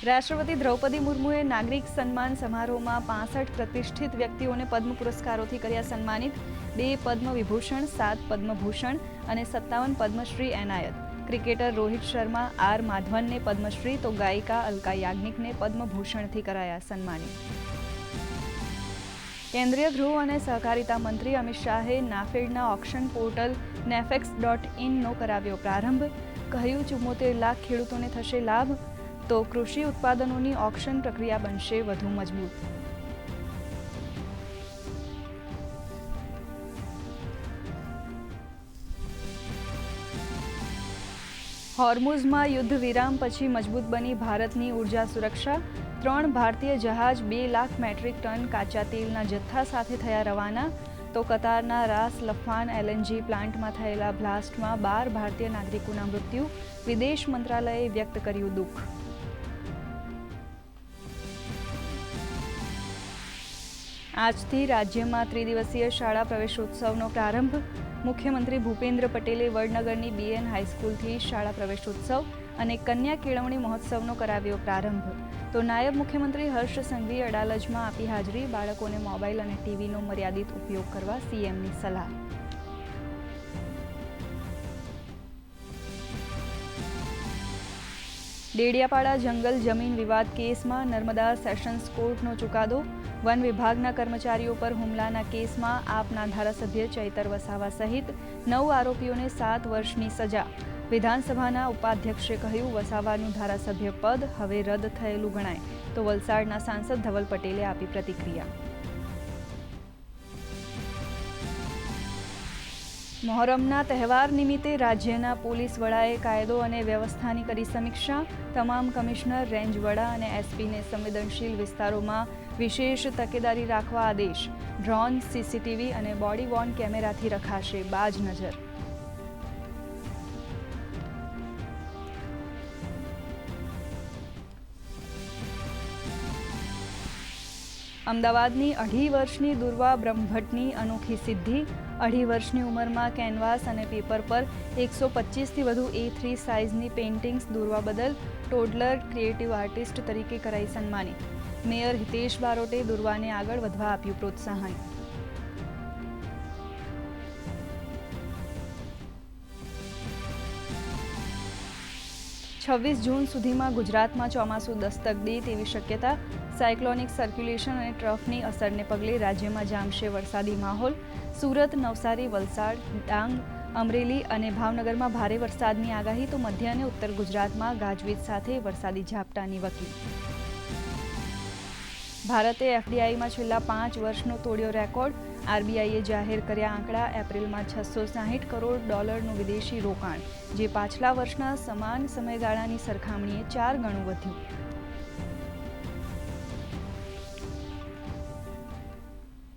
રાષ્ટ્રપતિ દ્રૌપદી મુર્મુએ નાગરિક સન્માન સમારોહમાં 65 પ્રતિષ્ઠિત વ્યક્તિઓને પદ્મ પુરસ્કારોથી કર્યા સન્માનિત. 2 પદ્મ વિભૂષણ, 7 પદ્મભૂષણ અને 57 પદ્મશ્રી એનાયત. ક્રિકેટર રોહિત શર્મા, આર માધવનને પદ્મશ્રી તો ગાયિકા અલકા યાજ્ઞિકને પદ્મભૂષણથી કરાયા સન્માનિત. કેન્દ્રીય ગૃહ અને સહકારિતા મંત્રી અમિત શાહે નાફેડના ઓક્શન પોર્ટલ nafex.in નો કરાવ્યો પ્રારંભ. કહ્યું 74 લાખ ખેડૂતોને થશે લાભ, તો કૃષિ ઉત્પાદનોની ઓક્શન પ્રક્રિયા બનશે વધુ મજબૂત. હોર્મુઝમાં યુદ્ધ વિરામ પછી મજબૂત બની ભારતની ઉર્જા સુરક્ષા. 3 ભારતીય જહાજ 2 લાખ મેટ્રિક ટન કાચા તેલના જથ્થા સાથે થયા રવાના. તો કતારના રાસ લફાન LNG પ્લાન્ટમાં થયેલા બ્લાસ્ટમાં 12 ભારતીય નાગરિકોના મૃત્યુ. વિદેશ મંત્રાલયે વ્યક્ત કર્યું દુઃખ. આજથી રાજ્યમાં ત્રિદિવસીય શાળા પ્રવેશોત્સવનો પ્રારંભ. મુખ્યમંત્રી ભૂપેન્દ્ર પટેલે વડનગરની BN હાઈસ્કૂલથી શાળા પ્રવેશોત્સવ અને કન્યા કેળવણી મહોત્સવનો કરાવ્યો પ્રારંભ. તો નાયબ મુખ્યમંત્રી હર્ષ સંઘવીએ અડાલજમાં આપી હાજરી. બાળકોને મોબાઈલ અને ટીવીનો મર્યાદિત ઉપયોગ કરવા CMની સલાહ. ડેડિયાપાડા જંગલ જમીન વિવાદ કેસમાં નર્મદા સેશન્સ કોર્ટનો ચુકાદો. વન વિભાગના કર્મચારીઓ પર હુમલાના કેસમાં આપના ધારાસભ્ય ચૈતર વસાવા સહિત 9 આરોપીઓને 7 વર્ષની સજા. વિધાનસભાના ઉપાધ્યક્ષે કહ્યું વસાવાનું ધારાસભ્ય પદ હવે રદ થયેલું ગણાય. તો વલસાડના સાંસદ ધવલ પટેલે આપી પ્રતિક્રિયા. મોહરમના તહેવાર નિમિત્તે રાજ્યના પોલીસ વડાએ કાયદો અને વ્યવસ્થાની કરી સમીક્ષા. તમામ કમિશનર, રેન્જ વડા અને SPને સંવેદનશીલ વિસ્તારોમાં વિશેષ તકેદારી રાખવા આદેશ. ડ્રોન, CCTV અને બોડી વોર્ન કેમેરાથી રખાશે બાજ નજર. અમદાવાદની 2.5 વર્ષની દુર્વા બ્રહ્મભટ્ટની અનોખી સિદ્ધિ. 2.5 વર્ષની ઉંમરમાં કેનવાસ અને પેપર પર 125થી વધુ A3 સાઇઝની પેઇન્ટિંગ્સ દોરવા બદલ ટોડલર ક્રિએટિવ આર્ટિસ્ટ તરીકે કરાઈ સન્માનિત. મેયર હિતેશ બારોટે દુર્વાને આગળ વધવા આપ્યું પ્રોત્સાહન. છવ્વીસ જૂન સુધીમાં ગુજરાતમાં ચોમાસું દસ્તક દે તેવી શક્યતા. સાયક્લોનિક સર્ક્યુલેશન અને ટ્રફની અસરને પગલે રાજ્યમાં જામશે વરસાદી માહોલ. સુરત, નવસારી, વલસાડ, ડાંગ, અમરેલી અને ભાવનગરમાં ભારે વરસાદની આગાહી. તો મધ્ય અને ઉત્તર ગુજરાતમાં ગાજવીજ સાથે વરસાદી ઝાપટાની વકી. ભારતે FDIમાં છેલ્લા 5 વર્ષનો તોડ્યો રેકોર્ડ. RBIએ જાહેર કર્યા આંકડા. એપ્રિલમાં $660 કરોડ વિદેશી રોકાણ, જે પાછલા વર્ષના સમાન સમયગાળાની સરખામણીએ 4 ગણું વધ્યું.